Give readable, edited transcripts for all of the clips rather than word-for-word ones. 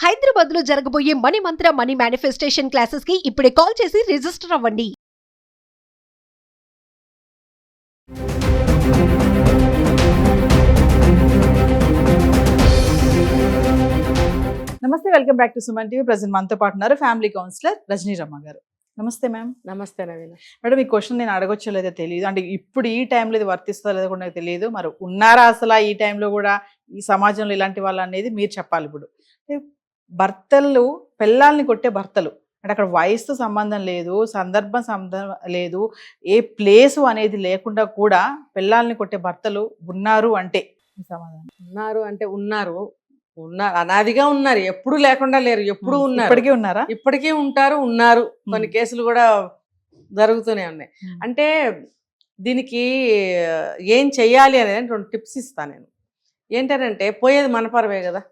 హైదరాబాద్ లో జరగబోయే మనీ మంత్ర money manifestation classes కి ఇప్పుడే కాల్ చేసి రిజిస్టర్ అవ్వండి. నమస్తే, welcome back to Suman TV. Present మనతో పాటు ఉన్నారు ఫ్యామిలీ కౌన్సిలర్ రజనీ రమ్మ గారు. నమస్తే మ్యామ్. నమస్తే నవీన. మేడం, ఈ క్వశ్చన్ నేను అడగొచ్చో లేదో తెలియదు, అంటే ఇప్పుడు ఈ టైంలో ఇది వర్తిస్తుందో లేదో కూడా నాకు తెలియదు. మరి ఉన్నారా అసలు ఈ టైంలో కూడా ఈ సమాజంలో ఇలాంటి వాళ్ళు అనేది మీరు చెప్పాలి. ఇప్పుడు భర్తలు పెళ్ళాలని కొట్టే భర్తలు, అంటే అక్కడ వయసుతో సంబంధం లేదు, సందర్భం సంబంధం లేదు, ఏ ప్లేసు అనేది లేకుండా కూడా పెళ్ళాలని కొట్టే భర్తలు ఉన్నారు అంటే ఈ సమాధానం. ఉన్నారు అంటే ఉన్నారు, అనాదిగా ఉన్నారు, ఎప్పుడు లేకుండా లేరు, ఎప్పుడు ఉన్నారు, ఇప్పటికీ ఉన్నారా? ఇప్పటికీ ఉంటారు, ఉన్నారు. కొన్ని కేసులు కూడా జరుగుతూనే ఉన్నాయి. అంటే దీనికి ఏం చెయ్యాలి అనేది 2 టిప్స్ ఇస్తాను నేను. ఏంటంటే పోయేది మన పరవే కదా.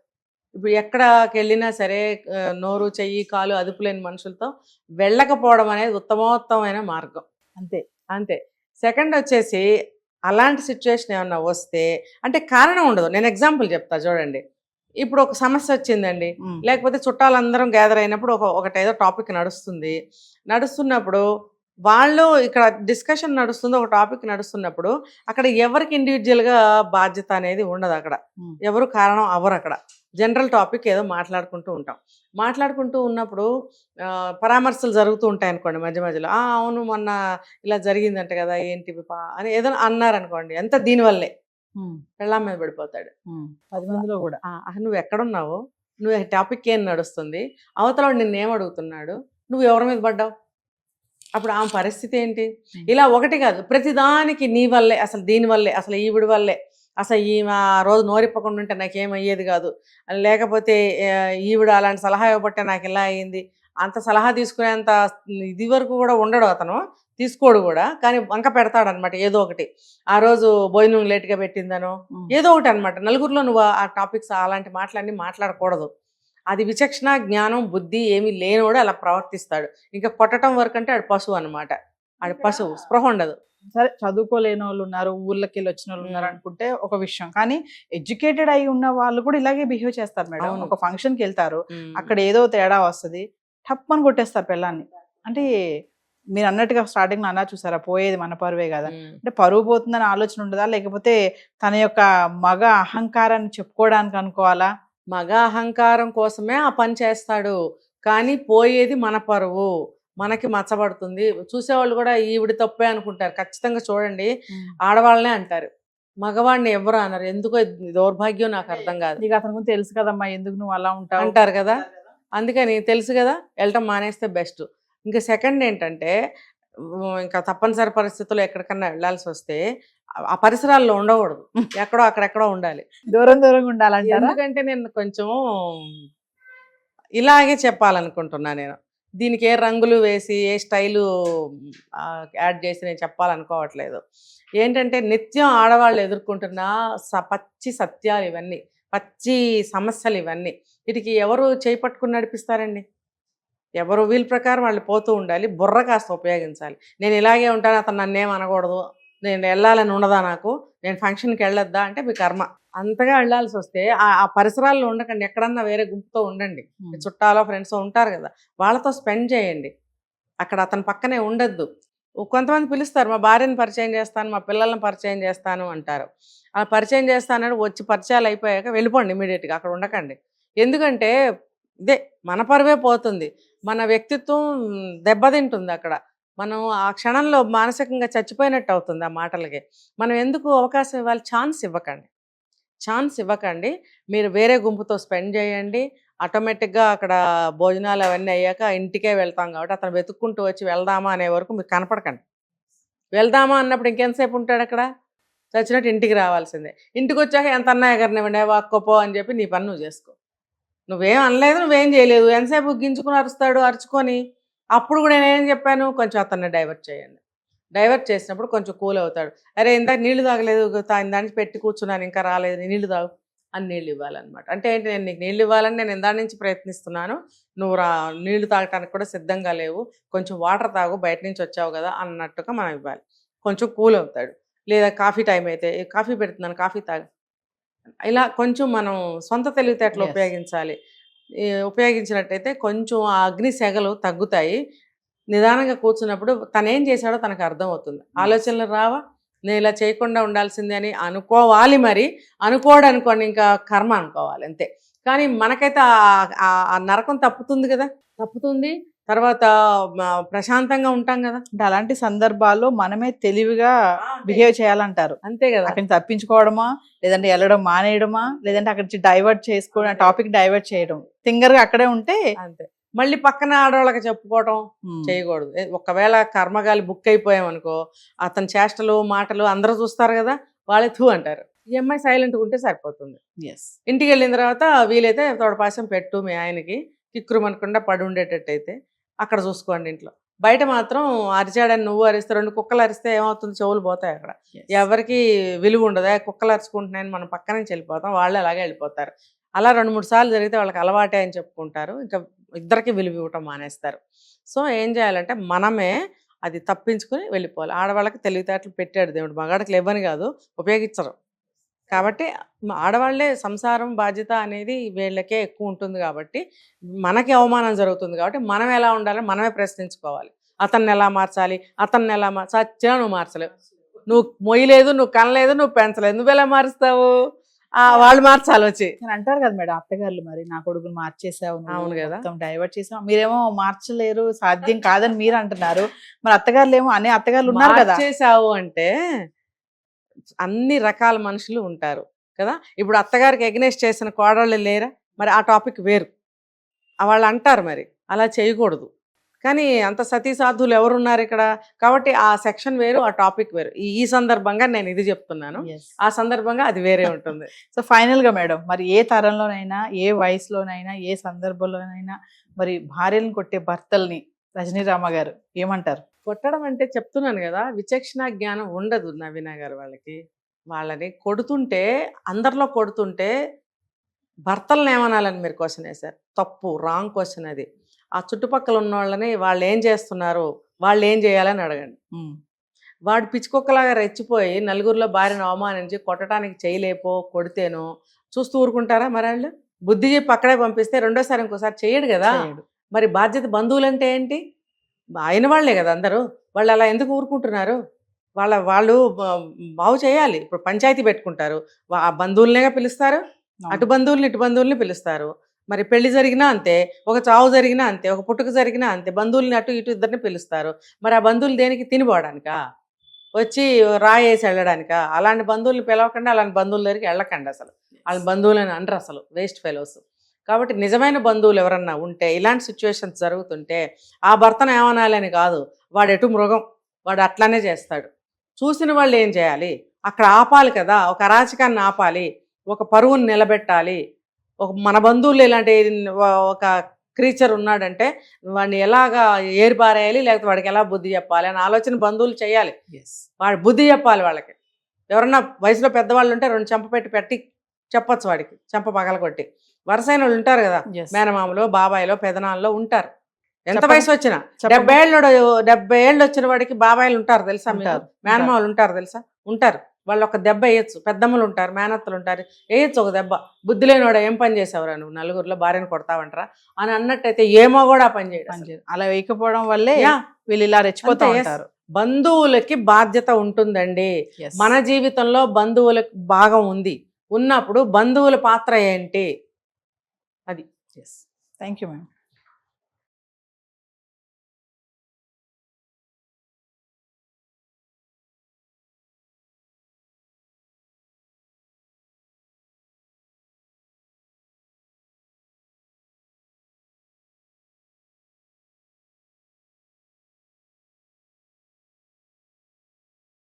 ఇప్పుడు ఎక్కడికి వెళ్ళినా సరే నోరు చెయ్యి కాలు అదుపులేని మనుషులతో వెళ్ళకపోవడం అనేది ఉత్తమోత్తమైన మార్గం. అంతే అంతే. సెకండ్ వచ్చేసి అలాంటి సిచ్యువేషన్ ఏమన్నా వస్తే, అంటే కారణం ఉండదు. నేను ఎగ్జాంపుల్ చెప్తా చూడండి. ఇప్పుడు ఒక సమస్య వచ్చిందండి, లేకపోతే చుట్టాలందరం గ్యాదర్ అయినప్పుడు ఒకటేదో టాపిక్ నడుస్తున్నప్పుడు వాళ్ళు ఇక్కడ డిస్కషన్ నడుస్తుంది, ఒక టాపిక్ నడుస్తున్నప్పుడు అక్కడ ఎవరికి ఇండివిజువల్గా బాధ్యత అనేది ఉండదు. అక్కడ ఎవరు కారణం అవ్వరు. అక్కడ జనరల్ టాపిక్ ఏదో మాట్లాడుకుంటూ ఉన్నప్పుడు పరామర్శలు జరుగుతూ ఉంటాయి అనుకోండి మధ్య మధ్యలో. అవును మొన్న ఇలా జరిగిందంట కదా, ఏంటి అని ఏదో అన్నారనుకోండి, ఎంత దీనివల్లే పెళ్ళాం మీద పడిపోతాడు 10 మందిలో కూడా. నువ్వు ఎక్కడున్నావు, నువ్వు టాపిక్ ఏం నడుస్తుంది, అవతల నిన్నేం అడుగుతున్నాడు, నువ్వు ఎవరి మీద పడ్డావు, అప్పుడు ఆమె పరిస్థితి ఏంటి? ఇలా ఒకటి కాదు, ప్రతిదానికి నీ వల్లే, అసలు దీనివల్లే, అసలు ఈవిడి వల్లే, అసలు ఈమె రోజు నోరిప్పకుండా ఉంటే నాకేమయ్యేది కాదు, లేకపోతే ఈవిడ అలాంటి సలహా ఇవ్వబట్టే నాకు ఇలా అయ్యింది. అంత సలహా తీసుకునేంత ఇది వరకు కూడా ఉండడు అతను, తీసుకోడు కూడా. కానీ వంక పెడతాడనమాట ఏదో ఒకటి. ఆ రోజు భోజనం లేట్గా పెట్టిందనో ఏదో ఒకటి అనమాట. నలుగురిలో నువ్వు ఆ టాపిక్స్ అలాంటి మాటలన్నీ మాట్లాడకూడదు. అది విచక్షణ జ్ఞానం బుద్ధి ఏమీ లేనివాడు అలా ప్రవర్తిస్తాడు. ఇంకా కొట్టడం వరకు అంటే ఆడు పశువు అనమాట. ఆడు పశువు, స్పృహ ఉండదు. సరే, చదువుకోలేని వాళ్ళు ఉన్నారు, ఊళ్ళకి వెళ్ళి వచ్చిన వాళ్ళు ఉన్నారు అనుకుంటే ఒక విషయం. కానీ ఎడ్యుకేటెడ్ అయి ఉన్న వాళ్ళు కూడా ఇలాగే బిహేవ్ చేస్తారు మేడం. ఒక ఫంక్షన్కి వెళ్తారు, అక్కడ ఏదో తేడా వస్తుంది, టప్పని కొట్టేస్తారు పిల్లాన్ని. అంటే మీరు అన్నట్టుగా స్టార్టింగ్ లో అన్నా చూసారా, పోయేది మన పరువే కదా. అంటే పరువు పోతుందని ఆలోచన ఉండదా, లేకపోతే తన యొక్క మగ అహంకారాన్ని చెప్పుకోవడానికి అనుకోవాలా? మగ అహంకారం కోసమే ఆ పని చేస్తాడు, కానీ పోయేది మన పరువు, మనకి మచ్చబడుతుంది. చూసేవాళ్ళు కూడా ఈవిడి తప్పే అనుకుంటారు. ఖచ్చితంగా చూడండి, ఆడవాళ్ళనే అంటారు, మగవాడిని ఎవరు అన్నారు. ఎందుకో దౌర్భాగ్యం నాకు అర్థం కాదు. నీకు అతని గురించి తెలుసు కదమ్మా, ఎందుకు నువ్వు అలా ఉంటావు అంటారు కదా. అందుకని తెలుసు కదా, వెళ్ళటం మానేస్తే బెస్ట్. ఇంకా సెకండ్ ఏంటంటే, ఇంకా తప్పనిసరి పరిస్థితుల్లో ఎక్కడికన్నా వెళ్ళాల్సి వస్తే ఆ పరిసరాల్లో ఉండకూడదు, ఎక్కడో అక్కడెక్కడో ఉండాలి, దూరంగా ఉండాలంటే. ఎందుకంటే నేను కొంచెం ఇలాగే చెప్పాలనుకుంటున్నా. నేను దీనికి ఏ రంగులు వేసి ఏ స్టైలు యాడ్ చేసి నేను చెప్పాలనుకోవట్లేదు. ఏంటంటే నిత్యం ఆడవాళ్ళు ఎదుర్కొంటున్న పచ్చి సత్యాలు ఇవన్నీ, పచ్చి సమస్యలు ఇవన్నీ. వీటికి ఎవరు చేయి పట్టుకుని నడిపిస్తారండి? ఎవరు వీళ్ళ ప్రకారం వాళ్ళు పోతూ ఉండాలి. బుర్ర కాస్త ఉపయోగించాలి. నేను ఇలాగే ఉంటాను, అతను నన్నేం అనకూడదు, నేను వెళ్ళాలని ఉండదా, నాకు నేను ఫంక్షన్కి వెళ్ళొద్దా అంటే మీ కర్మ. అంతగా వెళ్ళాల్సి వస్తే ఆ పరిసరాల్లో ఉండకండి, ఎక్కడన్నా వేరే గుంపుతో ఉండండి. చుట్టాలో ఫ్రెండ్స్ ఉంటారు కదా, వాళ్ళతో స్పెండ్ చేయండి. అక్కడ అతని పక్కనే ఉండొద్దు. కొంతమంది పిలుస్తారు, మా భార్యను పరిచయం చేస్తాను, మా పిల్లల్ని పరిచయం చేస్తాను అంటారు. అలా పరిచయం చేస్తానని వచ్చి పరిచయాలు అయిపోయాక వెళ్ళిపోండి ఇమీడియట్గా, అక్కడ ఉండకండి. ఎందుకంటే ఇదే మన పరువే పోతుంది, మన వ్యక్తిత్వం దెబ్బతింటుంది అక్కడ. మనం ఆ క్షణంలో మానసికంగా చచ్చిపోయినట్టు అవుతుంది ఆ మాటలకి. మనం ఎందుకు అవకాశం ఇవ్వాలి? ఛాన్స్ ఇవ్వకండి. మీరు వేరే గుంపుతో స్పెండ్ చేయండి. ఆటోమేటిక్గా అక్కడ భోజనాలు అవన్నీ అయ్యాక ఇంటికే వెళ్తాం కాబట్టి అతను వెతుక్కుంటూ వచ్చి వెళ్దామా అనే వరకు మీరు కనపడకండి. వెళ్దామా అన్నప్పుడు ఇంకెంతసేపు ఉంటాడు అక్కడ? చచ్చినట్టు ఇంటికి రావాల్సిందే. ఇంటికి వచ్చాక ఎంత అన్నయ్య గారినివ్వండి, వాక్కోపో అని చెప్పి నీ పని నువ్వు చేసుకో. నువ్వేం అనలేదు, నువ్వేం చేయలేదు, ఎంతసేపు గించుకుని అరుచుకొని. అప్పుడు కూడా నేనేం చెప్పాను, కొంచెం అతన్ని డైవర్ట్ చేయండి. డైవర్ట్ చేసినప్పుడు కొంచెం కూల్ అవుతాడు. అరే ఇందాక నీళ్లు తాగలేదు, దాన్ని పెట్టి కూర్చున్నాను, ఇంకా రాలేదు, నీళ్లు తాగు అని నీళ్ళు ఇవ్వాలన్నమాట. అంటే ఏంటి, నేను నీకు నీళ్ళు ఇవ్వాలని నేను ఇందా నుంచి ప్రయత్నిస్తున్నాను, నువ్వు నీళ్లు తాగటానికి కూడా సిద్ధంగా లేవు, కొంచెం వాటర్ తాగు, బయట నుంచి వచ్చావు కదా అన్నట్టుగా మనం ఇవ్వాలి. కొంచెం కూల్ అవుతాడు. లేదా కాఫీ టైం అయితే, కాఫీ పెడుతున్నాను కాఫీ తాగు, ఇలా కొంచెం మనం సొంత తెలివితేటలు ఉపయోగించాలి. ఉపయోగించినట్టయితే కొంచెం ఆ అగ్ని సెగలు తగ్గుతాయి. నిదానంగా కూర్చున్నప్పుడు తనేం చేశాడో తనకు అర్థమవుతుంది. ఆలోచనలు రావా, నేను ఇలా చేయకుండా ఉండాల్సిందే అని అనుకోవాలి. మరి అనుకోడు అనుకోండి, ఇంకా కర్మ అనుకోవాలి అంతే. కానీ మనకైతే ఆ నరకం తప్పుతుంది కదా, తప్పుతుంది. తర్వాత ప్రశాంతంగా ఉంటాం కదా. అంటే అలాంటి సందర్భాల్లో మనమే తెలివిగా బిహేవ్ చేయాలంటారు. అంతే కదా. అక్కడి నుంచి తప్పించుకోవడమా, లేదంటే వెళ్ళడం మానేయడమా, లేదంటే అక్కడి నుంచి డైవర్ట్ చేసుకోవడం, టాపిక్ డైవర్ట్ చేయడం, సింగర్ గా అక్కడే ఉంటే అంతే. మళ్ళీ పక్కన ఆడవాళ్ళకి చెప్పుకోవడం చేయకూడదు. ఒకవేళ కర్మగాలి బుక్ అయిపోయాం అనుకో, అతని చేష్టలు మాటలు అందరూ చూస్తారు కదా, వాళ్ళే థూ అంటారు. ఈ అమ్మాయి సైలెంట్గా ఉంటే సరిపోతుంది. ఇంటికి వెళ్ళిన తర్వాత వీలైతే తోడపాసం పెట్టు మీ ఆయనకి, కిక్కురుమనకుండా పడి ఉండేటట్టయితే అక్కడ చూసుకోండి. ఇంట్లో బయట మాత్రం అరిచాడని నువ్వు అరిస్తే, 2 కుక్కలు అరిస్తే ఏమవుతుంది, చెవులు పోతాయి. అక్కడ ఎవరికి విలువ ఉండదు. కుక్కలు అరుచుకుంటున్నాయని మనం పక్క నుంచి వెళ్ళిపోతాం, వాళ్ళు అలాగే వెళ్ళిపోతారు. అలా 2-3 సార్లు జరిగితే వాళ్ళకి అలవాటే అని చెప్పుకుంటారు. ఇంకా ఇద్దరికి విలువ ఇవ్వటం మానేస్తారు. సో ఏం చేయాలంటే మనమే అది తప్పించుకుని వెళ్ళిపోవాలి. ఆడవాళ్ళకి తెలివితేటలు పెట్టాడు దేవుడు, మగాడికి లేవని కాదు, ఉపయోగించరు. కాబట్టి ఆడవాళ్లే సంసారం బాధ్యత అనేది వీళ్ళకే ఎక్కువ ఉంటుంది. కాబట్టి మనకి అవమానం జరుగుతుంది. కాబట్టి మనం ఎలా ఉండాలి మనమే ప్రశ్నించుకోవాలి. అతన్ని ఎలా మార్చాలి, అతన్ని ఎలా సచ్చినా నువ్వు మార్చలేవు. నువ్వు మొయ్యలేదు, నువ్వు కనలేదు, నువ్వు పెంచలేదు, నువ్వు ఎలా మారుస్తావు? వాళ్ళు మార్చాలి వచ్చి అంటారు కదా మేడం అత్తగారులు, మరి నా కొడుకుని మార్చేసావు, అవును కదా, డైవర్ట్ చేసావు, మీరేమో మార్చలేరు, సాధ్యం కాదని మీరు అంటున్నారు. మరి అత్తగారులు ఏమో అనే అత్తగారులు ఉన్నారు కదా. చేసావు అంటే అన్ని రకాల మనుషులు ఉంటారు కదా. ఇప్పుడు అత్తగారికి ఎగ్నెస్ట్ చేసిన కోడళ్ళు లేరా, మరి ఆ టాపిక్ వేరు. వాళ్ళు అంటారు మరి అలా చేయకూడదు. కానీ అంత సతీ సాధువులు ఎవరున్నారు ఇక్కడ? కాబట్టి ఆ సెక్షన్ వేరు, ఆ టాపిక్ వేరు. ఈ సందర్భంగా నేను ఇది చెప్తున్నాను, ఆ సందర్భంగా అది వేరే ఉంటుంది. సో ఫైనల్ గా మేడం, మరి ఏ తరంలోనైనా, ఏ వయసులోనైనా, ఏ సందర్భంలోనైనా మరి భార్యలను కొట్టే భర్తల్ని రజనీరామ గారు ఏమంటారు? కొట్టడం అంటే చెప్తున్నాను కదా, విచక్షణ జ్ఞానం ఉండదు నవీన గారు వాళ్ళకి. వాళ్ళని కొడుతుంటే, అందరిలో కొడుతుంటే భర్తలను ఏమనాలని మీరు క్వశ్చన్ వేశారు. తప్పు, రాంగ్ క్వశ్చన్ అది. ఆ చుట్టుపక్కల ఉన్న వాళ్ళని వాళ్ళు ఏం చేస్తున్నారు, వాళ్ళు ఏం చేయాలని అడగండి. వాడు పిచ్చుకొక్కలాగా రెచ్చిపోయి నలుగురిలో భార్యను అవమానించి కొట్టడానికి చేయలేపో కొడితేనో చూస్తూ ఊరుకుంటారా? మరి వాళ్ళు బుద్ధి చెప్పి అక్కడే పంపిస్తే రెండోసారి ఇంకోసారి చేయడు కదా. మరి బాధ్యత బంధువులంటే ఏంటి? అయిన వాళ్లే కదా అందరూ. వాళ్ళు అలా ఎందుకు ఊరుకుంటున్నారు? వాళ్ళు బాగు చేయాలి. ఇప్పుడు పంచాయతీ పెట్టుకుంటారు, ఆ బంధువులనేగా పిలుస్తారు, అటు బంధువుల్ని ఇటు బంధువుల్ని పిలుస్తారు. మరి పెళ్లి జరిగినా అంతే, ఒక చావు జరిగినా అంతే, ఒక పుట్టుక జరిగినా అంతే, బంధువుల్ని అటు ఇటు ఇద్దరిని పిలుస్తారు. మరి ఆ బంధువులు దేనికి? తినిపోవడానికా, వచ్చి రాయేసి వెళ్ళడానికా? అలాంటి బంధువుల్ని పిలవకుండా అలాంటి బంధువుల దగ్గరికి వెళ్ళకండి. అసలు వాళ్ళ బంధువులని అనరు, అసలు వేస్ట్ ఫెలోస్. కాబట్టి నిజమైన బంధువులు ఎవరన్నా ఉంటే, ఇలాంటి సిచ్యువేషన్స్ జరుగుతుంటే ఆ భర్తను ఏమనాలని కాదు, వాడు ఎటు మృగం, వాడు అట్లానే చేస్తాడు. చూసిన వాళ్ళు ఏం చేయాలి? అక్కడ ఆపాలి కదా, ఒక అరాచకాన్ని ఆపాలి, ఒక పరువుని నిలబెట్టాలి. మన బంధువులు ఇలాంటి ఒక క్రీచర్ ఉన్నాడంటే వాడిని ఎలాగా ఏరిపారేయాలి, లేకపోతే వాడికి ఎలా బుద్ధి చెప్పాలి అని ఆలోచన బంధువులు చేయాలి. వాడు బుద్ధి చెప్పాలి వాళ్ళకి. ఎవరన్నా వయసులో పెద్దవాళ్ళు ఉంటే 2 చెంప పెట్టి చెప్పొచ్చు వాడికి, చెంప పగలగొట్టి. వరుసైన వాళ్ళు ఉంటారు కదా, మేనమామలో, బాబాయిలో, పెదనాల్లో ఉంటారు. ఎంత వయసు వచ్చినా 70 ఏళ్ళు వచ్చిన వాడికి బాబాయిలు ఉంటారు తెలుసా, మేనమామలు ఉంటారు తెలుసా, ఉంటారు. వాళ్ళు ఒక దెబ్బ వేయచ్చు. పెద్దమ్మలు ఉంటారు, మేనత్తలు ఉంటారు, వేయచ్చు ఒక దెబ్బ. బుద్ధి లేనివాడు ఏం పని చేసావురా నువ్వు, నలుగురిలో భార్యను కొడతావంటారా అని అన్నట్టయితే ఏమో కూడా పని చేయడం. అలా వేయకపోవడం వల్లే వీళ్ళు ఇలా రెచ్చిపోతా ఉంటారు. బంధువులకి బాధ్యత ఉంటుందండి. మన జీవితంలో బంధువులకు భాగం ఉంది. ఉన్నప్పుడు బంధువుల పాత్ర ఏంటి? అది. Thank you ma'am.